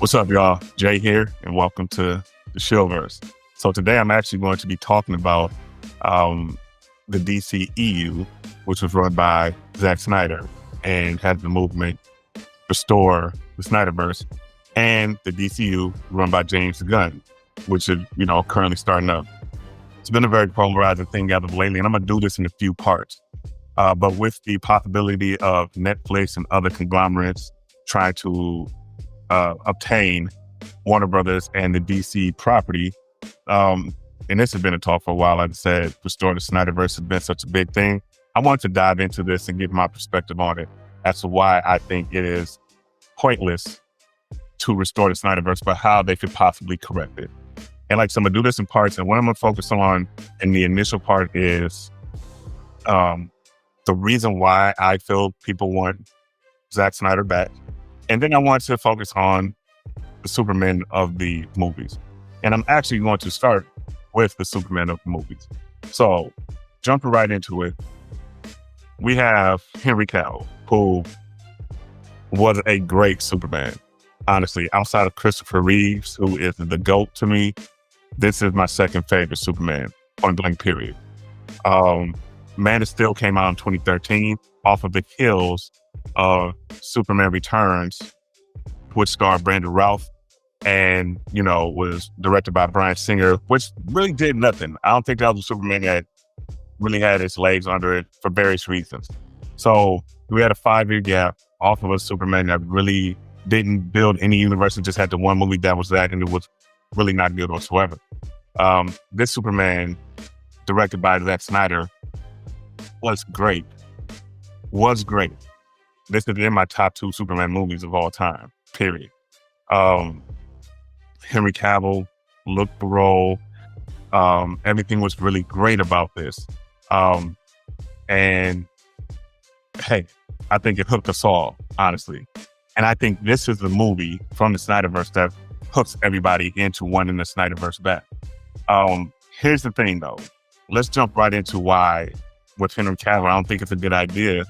What's up, y'all? Jay here, and welcome to the Shillverse. So today I'm actually going to be talking about the DCEU, which was run by Zack Snyder and had the movement Restore the Snyder Verse, and the DCU run by James Gunn, which is, currently starting up. It's been a very polarizing thing as of lately, and I'm going to do this in a few parts. But with the possibility of Netflix and other conglomerates trying to obtain Warner Brothers and the DC property. And this has been a talk for a while. Like I said, Restore the Snyder Verse has been such a big thing. I wanted to dive into this and give my perspective on it as to why I think it is pointless to restore the Snyder Verse, but how they could possibly correct it. And like, so I'm gonna do this in parts, and what I'm gonna focus on in the initial part is the reason why I feel people want Zack Snyder back. And then I want to focus on the Superman of the movies. And I'm actually going to start with the Superman of the movies. So jumping right into it, we have Henry Cavill, who was a great Superman. Honestly, outside of Christopher Reeves, who is the GOAT to me, this is my second favorite Superman, point blank period. Man of Steel came out in 2013 off of the heels of Superman Returns, which starred Brandon Routh and, was directed by Bryan Singer, which really did nothing. I don't think that was a Superman that really had its legs under it for various reasons. So we had a 5-year gap off of a Superman that really didn't build any universe and just had the one movie that was that, and it was really not good whatsoever. This Superman, directed by Zack Snyder, was great. This is in my top 2 Superman movies of all time, period. Henry Cavill looked the role. Everything was really great about this. And hey, I think it hooked us all, honestly. And I think this is the movie from the Snyderverse that hooks everybody into wanting the Snyderverse back. Here's the thing, though. Let's jump right into why, with Henry Cavill, I don't think it's a good idea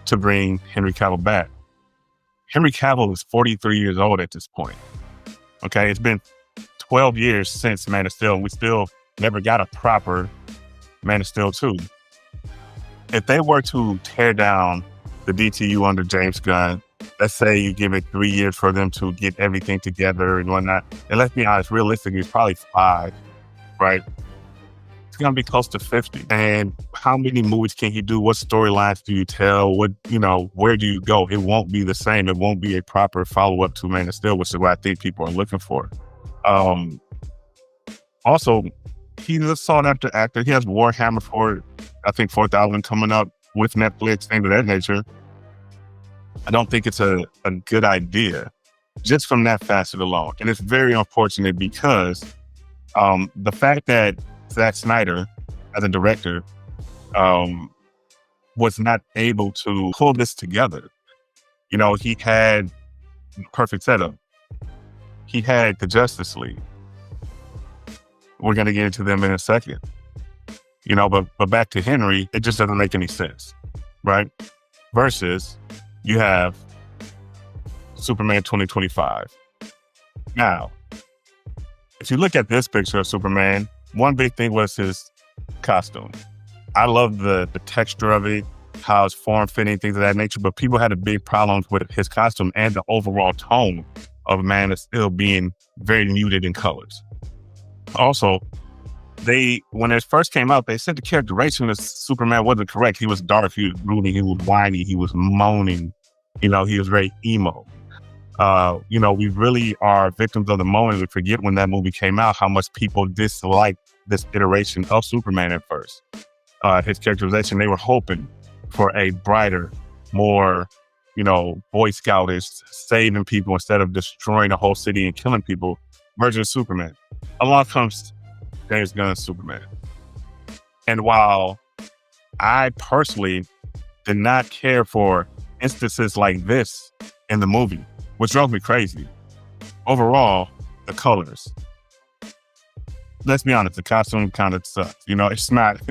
to bring Henry Cavill back. Henry Cavill is 43 years old at this point. Okay, it's been 12 years since Man of Steel, and we still never got a proper Man of Steel 2. If they were to tear down the DCU under James Gunn, let's say you give it 3 years for them to get everything together and whatnot, and let's be honest, realistically, it's probably 5, right? It's going to be close to 50. And how many movies can he do? What storylines do you tell? What, where do you go? It won't be the same. It won't be a proper follow-up to Man of Steel, which is what I think people are looking for. Also, he's a sought-after actor. He has Warhammer for, I think, 4,000 coming up with Netflix, things of that nature. I don't think it's a good idea just from that facet alone. And it's very unfortunate because the fact that Zack Snyder, as a director, was not able to pull this together. He had perfect setup. He had the Justice League. We're going to get into them in a second. But back to Henry, it just doesn't make any sense, right? Versus you have Superman 2025. Now, if you look at this picture of Superman, one big thing was his costume. I love the texture of it, how it's form-fitting, things of that nature, but people had a big problem with his costume and the overall tone of Man of Steel being very muted in colors. Also, when it first came out, they said the characterization of Superman wasn't correct. He was dark, he was brooding, he was whiny, he was moaning, he was very emo. We really are victims of the moment. We forget when that movie came out how much people disliked this iteration of Superman at first. His characterization, they were hoping for a brighter, more, Boy Scoutish, saving people instead of destroying a whole city and killing people version of Superman. Along comes James Gunn's Superman. And while I personally did not care for instances like this in the movie, which drove me crazy, overall, the colors. Let's be honest, the costume kind of sucks. It's not,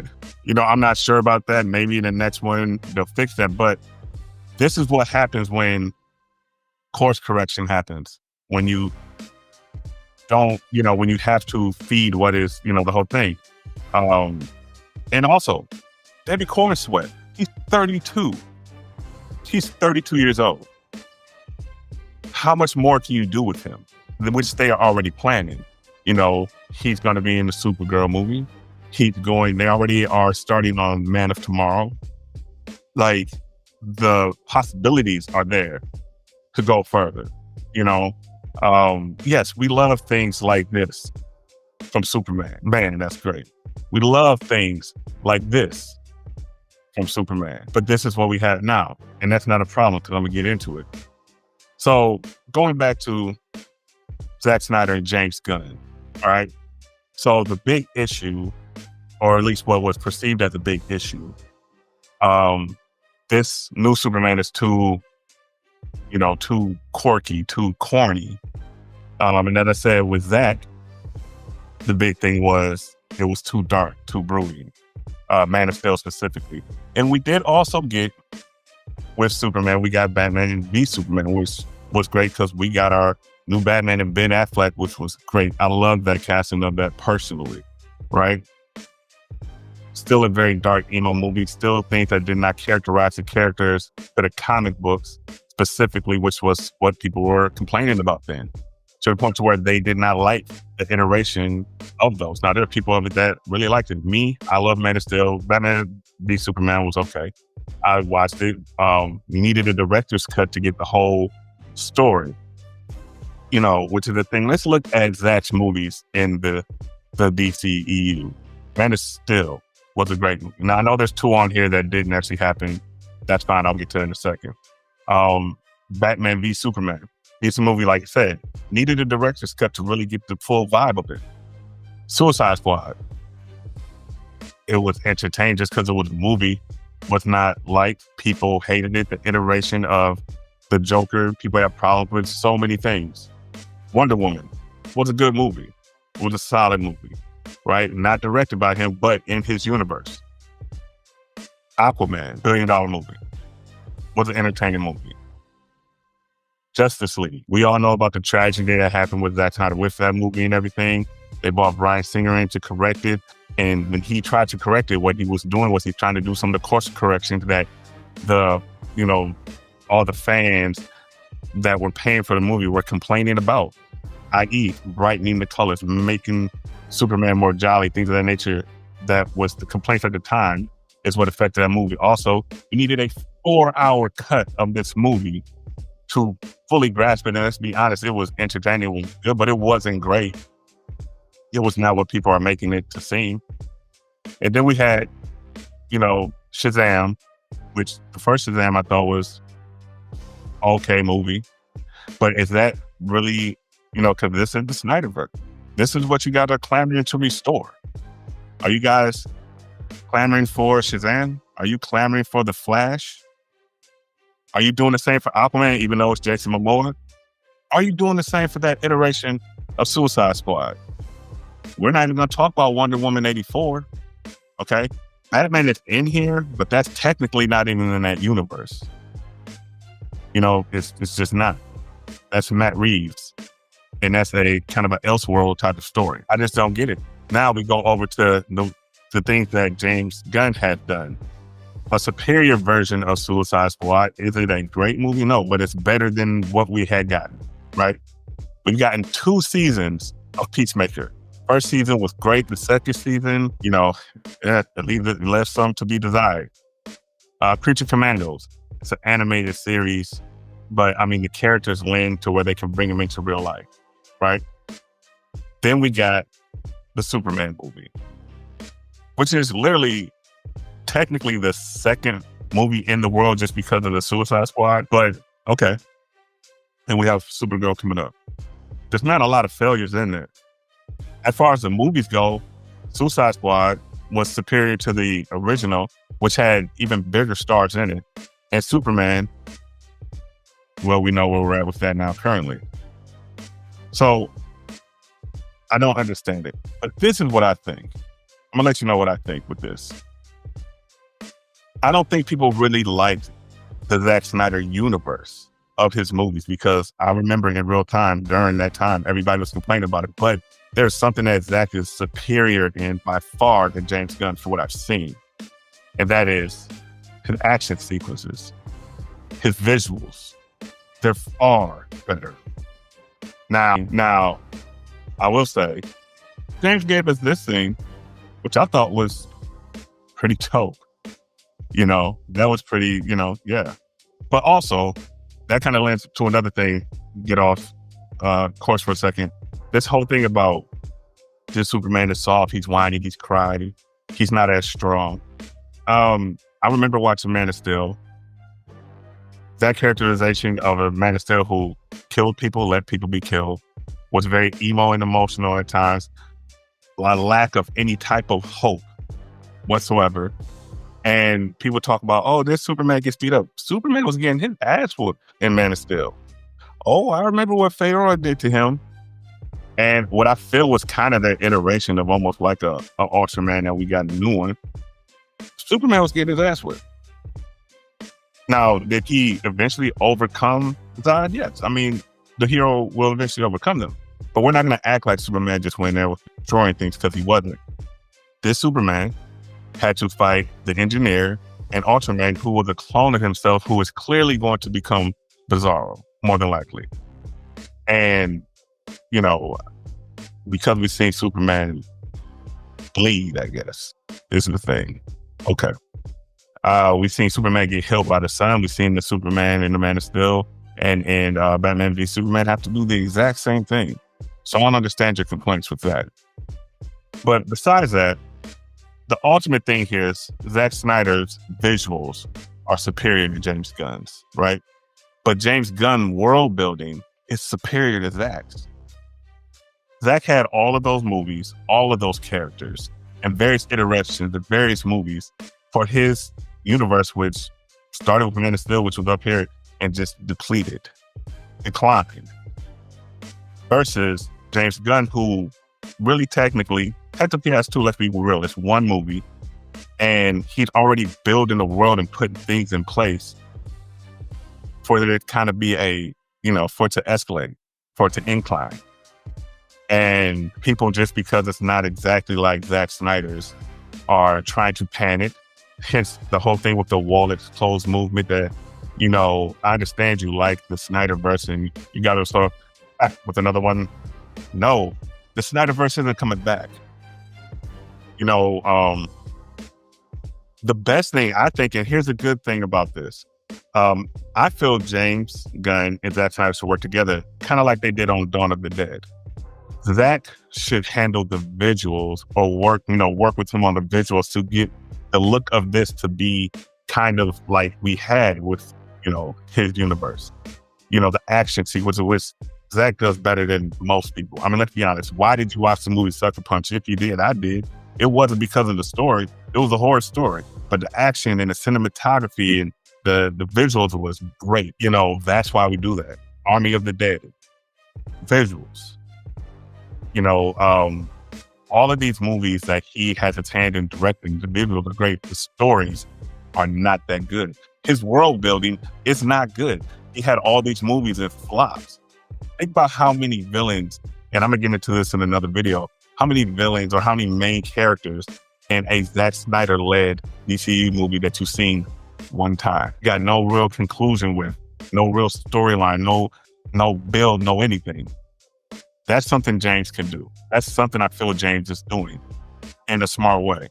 I'm not sure about that. Maybe in the next one, they'll fix that. But this is what happens when course correction happens. when you don't, when you have to feed what is, the whole thing. And also, Debbie Cornsweat, he's 32. He's 32 years old. How much more can you do with him? Which they are already planning. He's going to be in the Supergirl movie. They already are starting on Man of Tomorrow. Like, the possibilities are there to go further, Yes, we love things like this from Superman. Man, that's great. We love things like this from Superman. But this is what we have now. And that's not a problem because I'm going to get into it. So going back to Zack Snyder and James Gunn, all right? So the big issue, or at least what was perceived as a big issue, this new Superman is too quirky, too corny. And as I said, with Zack, the big thing was it was too dark, too brooding. ManOfSteel specifically. And we did also get, with Superman, we got Batman v Superman, which was great because we got our new Batman and Ben Affleck, which was great. I love that casting of that personally, right? Still a very dark emo movie, still things that did not characterize the characters for the comic books specifically, which was what people were complaining about then. To the point to where they did not like the iteration of those. Now, there are people of it that really liked it. Me, I love Man of Steel. Batman v Superman was okay. I watched it. We needed a director's cut to get the whole story, which is the thing. Let's look at Zack's movies in the DCEU. Man of Steel was a great movie. Now, I know there's two on here that didn't actually happen. That's fine. I'll get to it in a second. Batman v Superman. It's a movie, like I said, needed a director's cut to really get the full vibe of it. Suicide Squad. It was entertaining just because it was a movie. Was not liked. People hated it. The iteration of the Joker. People have problems with so many things. Wonder Woman was a good movie. It was a solid movie, right? Not directed by him, but in his universe. Aquaman, $1 billion movie. Was an entertaining movie. JusticeLeague. We all know about the tragedy that happened with Zack Snyder with that movie and everything. They brought Bryan Singer in to correct it. And when he tried to correct it, what he was doing was he's trying to do some of the course corrections that all the fans that were paying for the movie were complaining about, i.e. brightening the colors, making Superman more jolly, things of that nature. That was the complaints at the time, is what affected that movie. Also, you needed a 4-hour cut of this movie to fully grasp it. And let's be honest, it was entertaining, it was good, but it wasn't great. It was not what people are making it to seem. And then we had, Shazam, which the first Shazam I thought was okay movie. But is that really, because this is the SnyderVerse. This is what you guys are clamoring to restore. Are you guys clamoring for Shazam? Are you clamoring for The Flash? Are you doing the same for Aquaman, even though it's Jason Momoa? Are you doing the same for that iteration of Suicide Squad? We're not even going to talk about Wonder Woman 84, okay? Batman is in here, but that's technically not even in that universe. It's just not. That's Matt Reeves, and that's a kind of an Elseworld type of story. I just don't get it. Now we go over to the things that James Gunn has done. A superior version of Suicide Squad. Is it a great movie? No, but it's better than what we had gotten, right? We've gotten 2 seasons of Peacemaker. First season was great. The second season, it left some to be desired. Creature Commandos. It's an animated series, but the characters lend to where they can bring them into real life, right? Then we got the Superman movie, which is literally technically the second movie in the world just because of the Suicide Squad, but okay. And we have Supergirl coming up. There's not a lot of failures in there. As far as the movies go, Suicide Squad was superior to the original, which had even bigger stars in it. And Superman, well, we know where we're at with that now currently. So I don't understand it. But this is what I think. I'm going to let you know what I think with this. I don't think people really liked the Zack Snyder universe of his movies, because I remember in real time during that time, everybody was complaining about it. But there's something that Zack is superior in by far than James Gunn for what I've seen. And that is his action sequences, his visuals. They're far better. Now, I will say, James gave us this thing, which I thought was pretty dope. That was pretty, yeah. But also, that kind of lands to another thing, get off course for a second. This whole thing about this Superman is soft, he's whining, he's crying, he's not as strong. I remember watching Man of Steel. That characterization of a Man of Steel who killed people, let people be killed, was very emo and emotional at times. A lack of any type of hope whatsoever. And people talk about, oh, this Superman gets beat up. Superman was getting his ass whooped in Man of Steel. Oh, I remember what Fedora did to him. And what I feel was kind of that iteration of almost like a Ultraman that we got a new one. Superman was getting his ass whipped. Now, did he eventually overcome Zod? Yes. I mean, the hero will eventually overcome them. But we're not going to act like Superman just went there with destroying things, because he wasn't. This Superman had to fight the engineer and Ultraman, who was a clone of himself, who is clearly going to become Bizarro, more than likely. And, because we've seen Superman bleed, I guess, is the thing. Okay. We've seen Superman get hit by the sun. We've seen the Superman in the Man of Steel and Batman v Superman have to do the exact same thing. So I don't understand your complaints with that. But besides that, the ultimate thing here is Zack Snyder's visuals are superior to James Gunn's, right? But James Gunn world building is superior to Zack's. Zack had all of those movies, all of those characters, and various iterations of various movies for his universe, which started with Man of Steel, which was up here, and just declined. Versus James Gunn, who really technically has two, let's be real, it's one movie, and he's already building the world and putting things in place for it to kind of be for it to escalate, for it to incline. And people, just because it's not exactly like Zack Snyder's, are trying to pan it. Hence the whole thing with the wallet closed movement that, I understand you like the SnyderVerse and you got to start with another one. No, the SnyderVerse isn't coming back. The best thing I think, and here's a good thing about this, I feel James Gunn and Zack Snyder should work together, kind of like they did on Dawn of the Dead. Zack should handle the visuals, or work with him on the visuals to get the look of this to be kind of like we had with, his universe. The action sequence, which Zack does better than most people. I mean, let's be honest. Why did you watch the movie Sucker Punch? If you did, I did. It wasn't because of the story. It was a horror story. But the action and the cinematography and the visuals was great. That's why we do that. Army of the Dead. Visuals. All of these movies that he has his hand in directing, the visuals are great. The stories are not that good. His world building is not good. He had all these movies that flops. Think about how many villains, and I'm going to get into this in another video, how many villains or how many main characters in a Zack Snyder-led DCU movie that you've seen one time. You got no real conclusion with, no real storyline, no build, no anything. That's something James can do. That's something I feel James is doing in a smart way.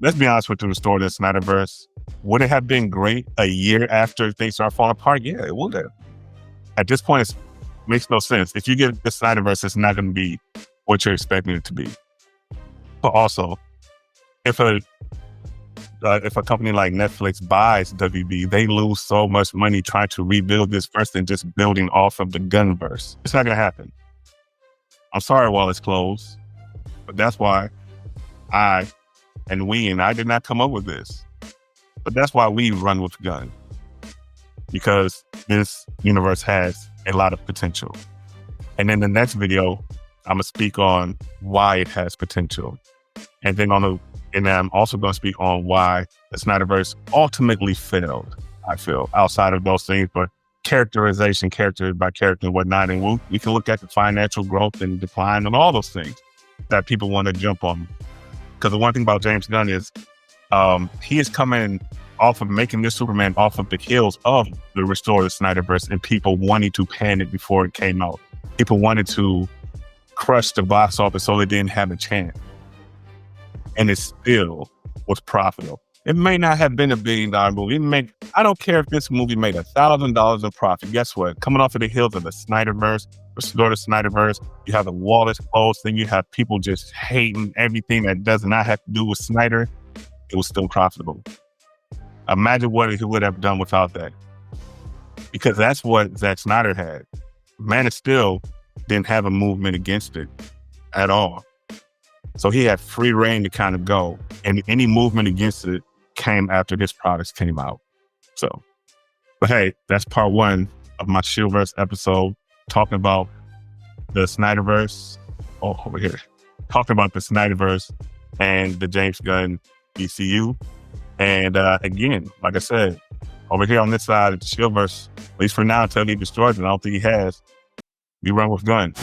Let's be honest with the Restore the Snyderverse. Would it have been great a year after things start falling apart? Yeah, it would have. At this point, it makes no sense. If you get the Snyderverse, it's not going to be what you're expecting it to be. But also, if a company like Netflix buys WB, they lose so much money trying to rebuild this verse than just building off of the Gunverse. It's not going to happen. I'm sorry while it's closed, but that's why I did not come up with this. But that's why we run with Gunn. Because this universe has a lot of potential. And in the next video, I'm going to speak on why it has potential. And then I'm also going to speak on why the SnyderVerse ultimately failed, I feel, outside of those things, but characterization, character by character and whatnot. And we can look at the financial growth and decline and all those things that people want to jump on. Because the one thing about James Gunn is he is coming off of making this Superman off of the heels of the Restore the Snyderverse and people wanting to pan it before it came out. People wanted to crush the box office so they didn't have a chance. And it still was profitable. It may not have been $1 billion movie. I don't care if this movie made $1,000 in profit. Guess what? Coming off of the heels of the Snyderverse, Restore the Snyderverse, you have the wall is closed, then you have people just hating everything that does not have to do with Snyder. It was still profitable. Imagine what he would have done without that. Because that's what Zack Snyder had. ManOfSteel didn't have a movement against it at all. So he had free reign to kind of go. And any movement against it came after this product came out. So, but hey, that's part 1 of my Shillverse episode, talking about the Snyderverse. Oh, over here. Talking about the Snyderverse and the James Gunn DCU. And again, like I said, over here on this side of the Shillverse, at least for now, until he destroys it, I don't think he has. We run with Gunn.